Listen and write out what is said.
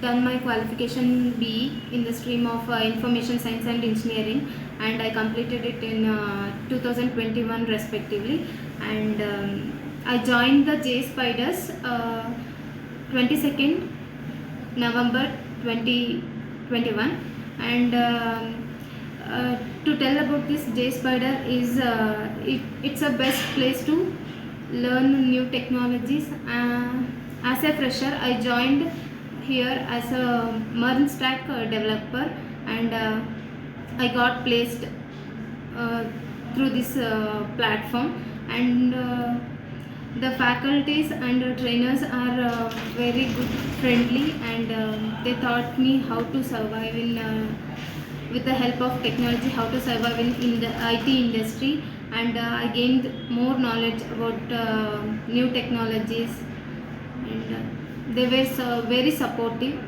done my qualification BE in the stream of Information Science and Engineering, and I completed it in 2021 respectively. And I joined the Jspiders 22nd November 2021. And to tell about this, Jspider is it's a best place to learn new technologies. As a fresher, I joined here as a MERN stack developer, and I got placed through this platform. And the faculties and trainers are very good, friendly, and they taught me how to survive in with the help of technology, how to survive in the IT industry. And I gained more knowledge about new technologies, and they were very supportive.